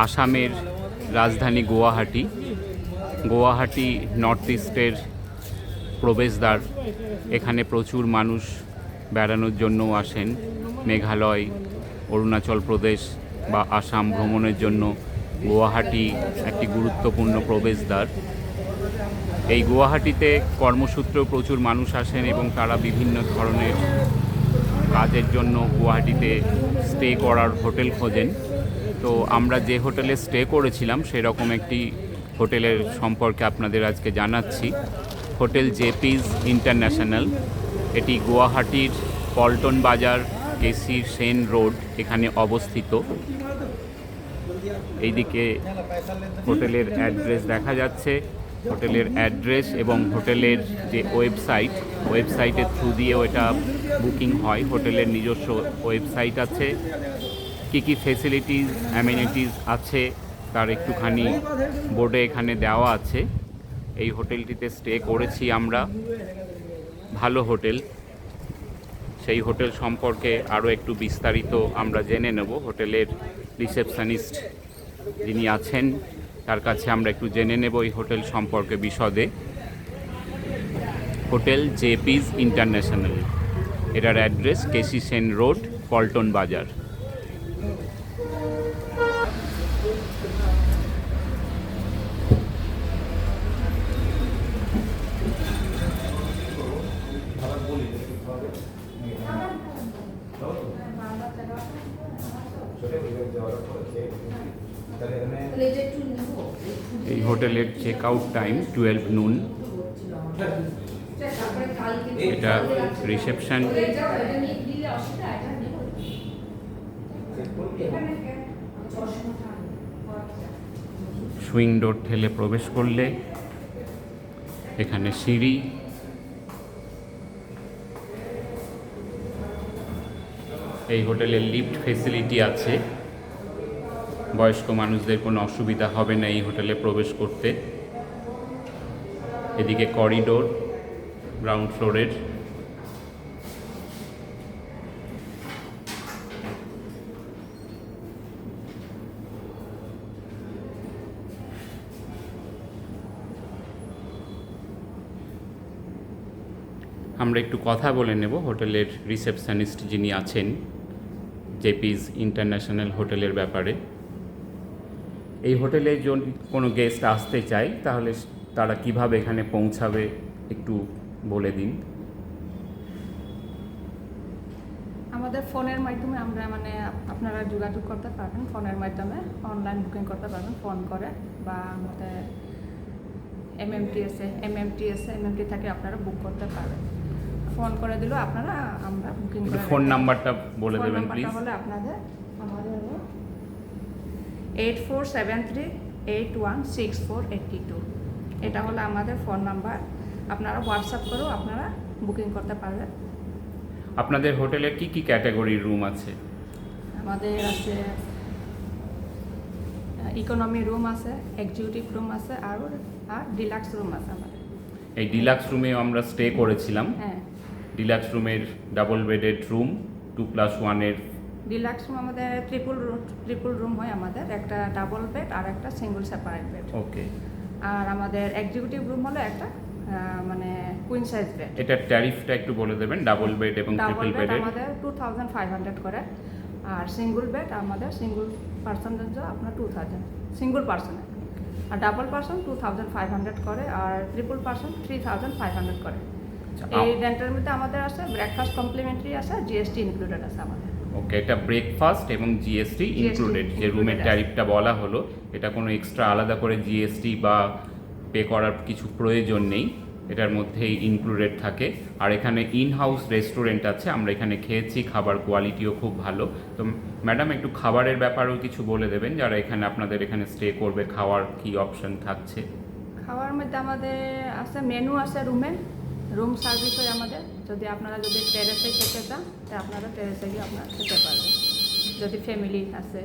আসামের রাজধানী গুয়াহাটি। গুয়াহাটি নর্থ ইস্টের প্রবেশদ্বার। এখানে প্রচুর মানুষ বেড়ানোর জন্যও আসেন। মেঘালয়, অরুণাচল প্রদেশ বা আসাম ভ্রমণের জন্য গুয়াহাটি একটি গুরুত্বপূর্ণ প্রবেশদ্বার। এই গুয়াহাটিতে কর্মসূত্রেও প্রচুর মানুষ আসেন এবং তারা বিভিন্ন ধরনের কাজের জন্য গুয়াহাটিতে স্টে করার হোটেল খোঁজেন। তো আমরা যে হোটেলে স্টে করেছিলাম সেরকম একটি হোটেলের সম্পর্কে আপনাদের আজকে জানাচ্ছি। হোটেল জেপিস ইন্টারন্যাশনাল। এটি গুয়াহাটির পল্টন বাজার, কেসি সেন রোড এখানে অবস্থিত। এইদিকে হোটেলের অ্যাড্রেস দেখা যাচ্ছে। হোটেলের অ্যাড্রেস এবং হোটেলের যে ওয়েবসাইটের থ্রু দিয়েও এটা বুকিং হয়। হোটেলের নিজস্ব ওয়েবসাইট আছে। কী ফেসিলিটিস অ্যামেনিটিস আছে তার একটুখানি বোর্ডে এখানে দেওয়া আছে। এই হোটেলটিতে স্টে করেছি আমরা। ভালো হোটেল। সেই হোটেল সম্পর্কে আরও একটু বিস্তারিত আমরা জেনে নেব। হোটেলের রিসেপশনিস্ট যিনি আছেন তার কাছে আমরা একটু জেনে নেব এই হোটেল সম্পর্কে বিশদে। হোটেল জেপিস ইন্টারন্যাশনাল, এটার অ্যাড্রেস কেসি সেন রোড, পল্টন বাজার। এই হোটেলের চেক আউট টাইম 12 noon। এটা রিসেপশন। সুইং ডোর ঠেলে প্রবেশ করলে এখানে সিঁড়ি। এই হোটেলের লিফট ফেসিলিটি আছে। বয়স্ক মানুষদের কোনো অসুবিধা হবে না এই হোটেলে প্রবেশ করতে। এদিকে করিডোর গ্রাউন্ড ফ্লোরের। আমরা একটু কথা বলে নেব হোটেলের রিসেপশনিস্ট যিনি আছেন জেপিস ইন্টারন্যাশনাল হোটেলের ব্যাপারে। এই হোটেলে যদি কোনো গেস্ট আসতে চায় তাহলে তারা কিভাবে এখানে পৌঁছাবে একটু বলে দিন। আমাদের ফোনের মাধ্যমে আমরা আপনারা যোগাযোগ করতে পারবেন। ফোনের মাধ্যমে অনলাইন বুকিং করতে পারবেন ফোন করে, বা আমাদের এমএমটি থেকে আপনারা বুক করতে পারবেন। ফোন করে দিলেও আমরা বুকিং করে। ফোন নাম্বারটা বলে দেবেন প্লিজ। হলো আমাদের 8473816482। এটা হলো আমাদের ফোন নাম্বার। আপনারা হোয়াটসঅ্যাপ করেও আপনারা বুকিং করতে পারবেন। আপনাদের হোটেলে কি ক্যাটাগরির রুম আছে? আমাদের আছে ইকোনমি রুম আছে, এক্সিকিউটিভ রুম আছে, আর ডিলাক্স রুম আছে আমাদের। এই ডিলাক্স রুমেও আমরা স্টে করেছিলাম। হ্যাঁ, ডিলাক্স রুমের double bedded room 2+1 deluxe room আমাদের ট্রিপল রুম হয় আমাদের, একটা ডাবল বেড আর একটা সিঙ্গল সেপারেট বেড। ওকে। আর আমাদের এক্সিকিউটিভ রুম হলো একটা কুইন সাইজ বেড। এটার ট্যারিফটা একটু বলে দেবেন, ডাবল বেড এবং ট্রিপল বেডের। আমাদের 2500 করে, আর সিঙ্গল বেড আমাদের সিঙ্গল পার্সনের জন্য আপনার 2000 সিঙ্গল পার্সনের, আর ডাবল পার্সন 2500 করে, আর ট্রিপল পার্সন 3500 করে। এই রেন্টের মধ্যে আমাদের আছে ব্রেকফাস্ট কমপ্লিমেন্টারি আছে, জিএসটি ইনক্লুডেড আছে আমাদের। ওকে, এটা ব্রেকফাস্ট এবং জিএসটি ইনক্লুডেড। যে রুমের ট্যারিফটা বলা হলো এটা কোনো এক্সট্রা আলাদা করে জিএসটি বা পে করার কিছু প্রয়োজন নেই, এটার মধ্যেই ইনক্লুডেড থাকে। আর এখানে ইন হাউস রেস্টুরেন্ট আছে, আমরা এখানে খেয়েছি, খাবার কোয়ালিটিও খুব ভালো। তো ম্যাডাম একটু খাবারের ব্যাপারেও কিছু বলে দেবেন, যারা এখানে আপনাদের এখানে স্টে করবে, খাওয়ার কি অপশন থাকছে? খাওয়ার মধ্যে আমাদের আছে মেনু আছে, রুম সার্ভিস হয় আমাদের। আপনারা যদি টেরেসে খেতে চান তো আপনারা টেরেসে গিয়ে আপনারা খেতে পারবেন। যদি ফ্যামিলি আছে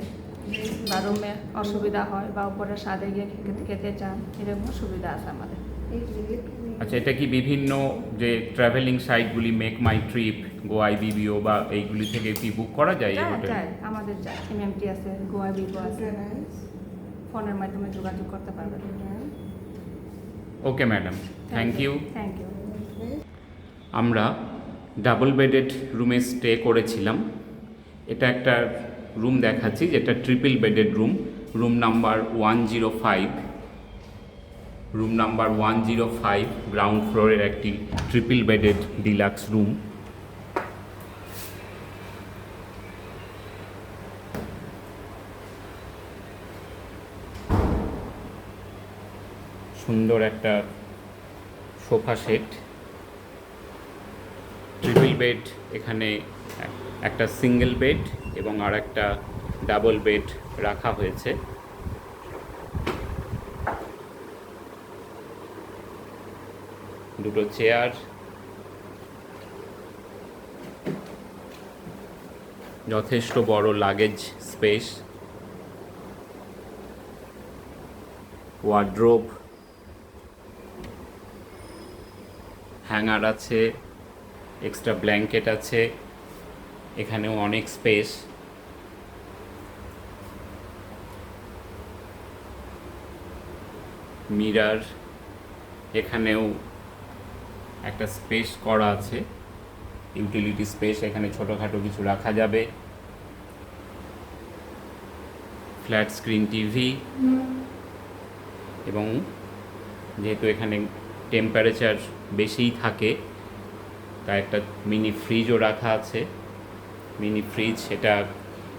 বা রুমে অসুবিধা হয় বা উপরে ছাদে গিয়ে খেতে চান, এরকম সুবিধা আছে আমাদের। আচ্ছা, এটা কি বিভিন্ন যে ট্রাভেলিং সাইটগুলি মেক মাই ট্রিপ, GoIBBO বা এইগুলি থেকে কি বুক করা যায়? আমাদের যায়, এমএমটি আছে, GoIBBO আছে। ফোনের মাধ্যমে যোগাযোগ করতে পারবেন। Okay madam, thank you. Thank you. আমরা ডাবল বেডেড রুমে স্টে করেছিলাম। এটা একটা রুম দেখাচ্ছি যেটা triple bedded room, room number 105। Room number 105 ground ফ্লোরের একটি ট্রিপল বেডেড ডিলাক্স রুম। সুন্দর একটা সোফা সেট, ট্রিপল বেড, এখানে একটা সিঙ্গেল বেড এবং আর একটা ডাবল বেড রাখা হয়েছে। দুটো চেয়ার, যথেষ্ট বড় লাগেজ স্পেস, ওয়ার্ড্রোব, হ্যাঙ্গার আছে, এক্সট্রা ব্ল্যাঙ্কেট আছে, এখানেও অনেক স্পেস। মিরার, এখানেও একটা স্পেস করা আছে, ইউটিলিটি স্পেস, এখানে ছোটোখাটো কিছু রাখা যাবে। ফ্ল্যাট স্ক্রিন টিভি, এবং যেহেতু এখানে টেম্পারেচার বেশিই থাকে তাই একটা মিনি ফ্রিজও রাখা আছে। মিনি ফ্রিজ, এটা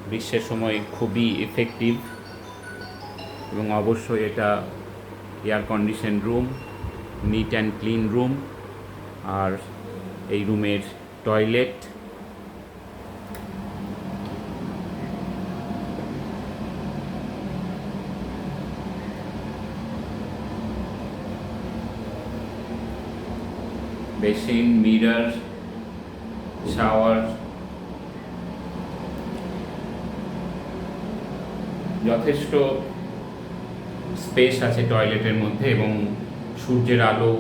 গ্রীষ্মের সময় খুবই এফেক্টিভ, এবং অবশ্যই এটা air condition room, neat and clean room. আর এই রুমের টয়লেট, বেসিন, মিরর, শাওয়ার, যথেষ্ট স্পেস আছে টয়লেটের মধ্যে, এবং সূর্যের আলো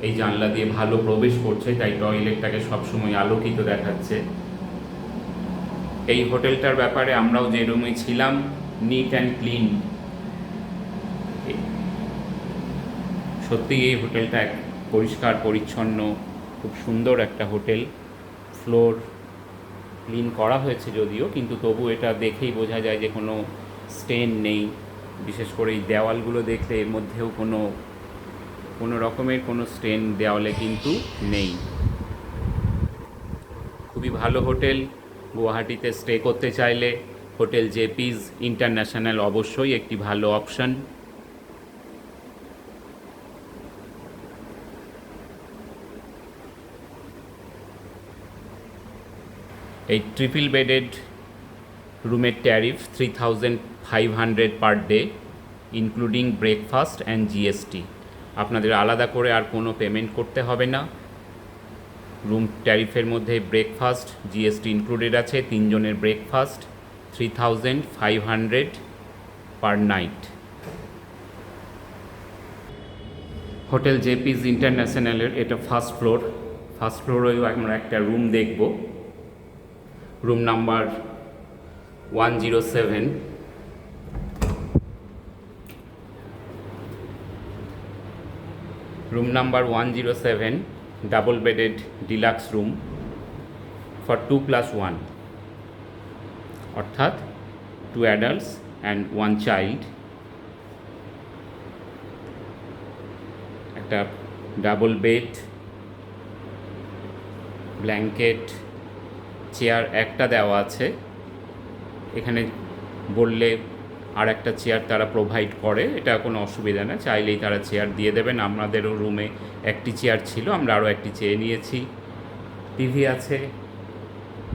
এই জানলা দিয়ে ভালো প্রবেশ করছে, তাই টয়লেটটাকে সবসময় আলোকিত দেখাচ্ছে। এই হোটেলটার ব্যাপারে আমরাও যে রুমে ছিলাম, নিট অ্যান্ড ক্লিন, সত্যিই এই হোটেলটা পরিষ্কার পরিচ্ছন্ন, খুব সুন্দর একটা হোটেল। ফ্লোর ক্লিন করা হয়েছে যদিও, কিন্তু তবু এটা দেখেই বোঝা যায় যে কোনো স্টেন নেই। বিশেষ করে এই দেওয়ালগুলো দেখলে এর মধ্যেও কোনো রকমের কোনো স্টেন দেওয়ালে কিন্তু নেই। খুবই ভালো হোটেল। গুয়াহাটিতে স্টে করতে চাইলে হোটেল জেপিস ইন্টারন্যাশনাল অবশ্যই একটি ভালো অপশন। এই ট্রিপল বেডেড রুমের tariff 3500 per day, including breakfast and GST. আপনাদের আলাদা করে আর কোনো পেমেন্ট করতে হবে না। রুম ট্যারিফের মধ্যে ব্রেকফাস্ট জিএসটি ইনক্লুডেড আছে। 3 জনের ব্রেকফাস্ট 3500 পার নাইট। হোটেল জেপিস ইন্টারন্যাশনালের এটা ফার্স্ট ফ্লোর। ফার্স্ট ফ্লোরেও আমরা একটা রুম দেখব, room number 107। Room number 107 double bedded deluxe room for 2+1, অর্থাৎ 2 অ্যাডাল্টস অ্যান্ড 1 চাইল্ড। একটা ডাবল বেড, ব্ল্যাঙ্কেট, চেয়ার একটা দেওয়া আছে। এখানে বললে আর একটা চেয়ার তারা প্রোভাইড করে, এটা কোনো অসুবিধা না, চাইলেই তারা চেয়ার দিয়ে দেবেন। আমাদেরও রুমে একটি চেয়ার ছিল, আমরা আরও একটি চেয়ে নিয়েছি। টিভি আছে,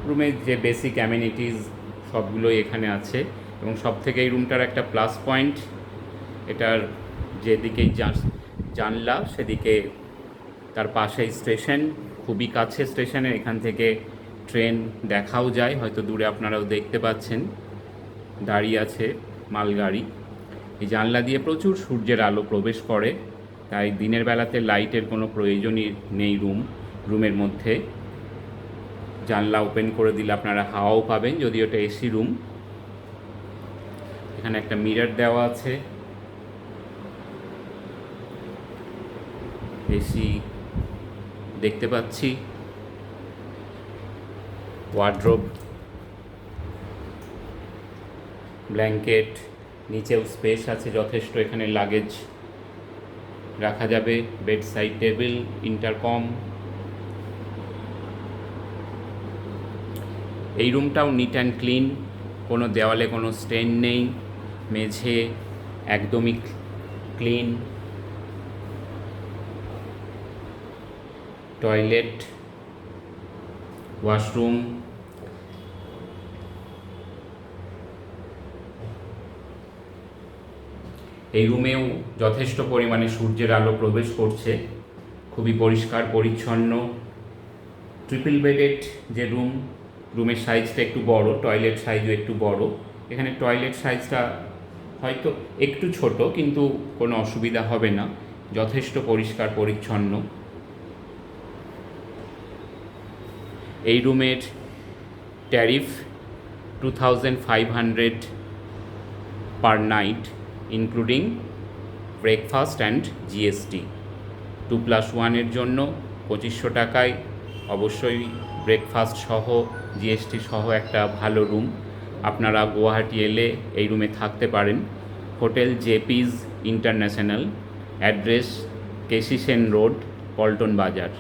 রুমে যে বেসিক অ্যামিনিটিস সবগুলোই এখানে আছে। এবং সবথেকে এই রুমটার একটা প্লাস পয়েন্ট, এটার যেদিকেই জানলা সেদিকে তার পাশেই স্টেশন, খুবই কাছে স্টেশনের। এখান থেকে ট্রেন দেখাও যায়, হয়তো দূরে আপনারাও দেখতে পাচ্ছেন দাঁড়িয়ে আছে মালগাড়ি। এই জানলা দিয়ে প্রচুর সূর্যের আলো প্রবেশ করে, তাই দিনের বেলাতে লাইটের কোনো প্রয়োজনই নেই রুমের মধ্যে। জানলা ওপেন করে দিলে আপনারা হাওয়াও পাবেন, যদিও এটা এসি রুম। এখানে একটা মিরর দেওয়া আছে, এসি দেখতে পাচ্ছি, ওয়ার্ড্রোব, ব্ল্যাঙ্কেট, নিচেও স্পেস আছে যথেষ্ট, এখানে লাগেজ রাখা যাবে, বেড সাইড টেবিল, ইন্টারকম। এই রুমটাও নিট অ্যান্ড ক্লিন, কোনো দেওয়ালে কোনো স্টেন নেই, মেঝে একদমই ক্লিন, টয়লেট, ওয়াশরুম, এই রুমেও যথেষ্ট পরিমাণে সূর্যের আলো প্রবেশ করছে, খুবই পরিষ্কার পরিচ্ছন্ন। ট্রিপল বেডেড যে রুমের সাইজটা একটু বড়, টয়লেট সাইজও একটু বড়। এখানে টয়লেট সাইজটা হয়তো একটু ছোট, কিন্তু কোনো অসুবিধা হবে না, যথেষ্ট পরিষ্কার পরিচ্ছন্ন। এই রুমের tariff 2500 per night, including breakfast and GST. 2+1 জন্য 2500 টাকায় অবশ্যই ব্রেকফাস্ট সহ জিএসটি সহ একটা ভালো রুম। আপনারা গুয়াহাটি এলে এই রুমে থাকতে পারেন। হোটেল জেপিজ ইন্টারন্যাশনাল, অ্যাড্রেস কেসি সেন রোড, পল্টন বাজার।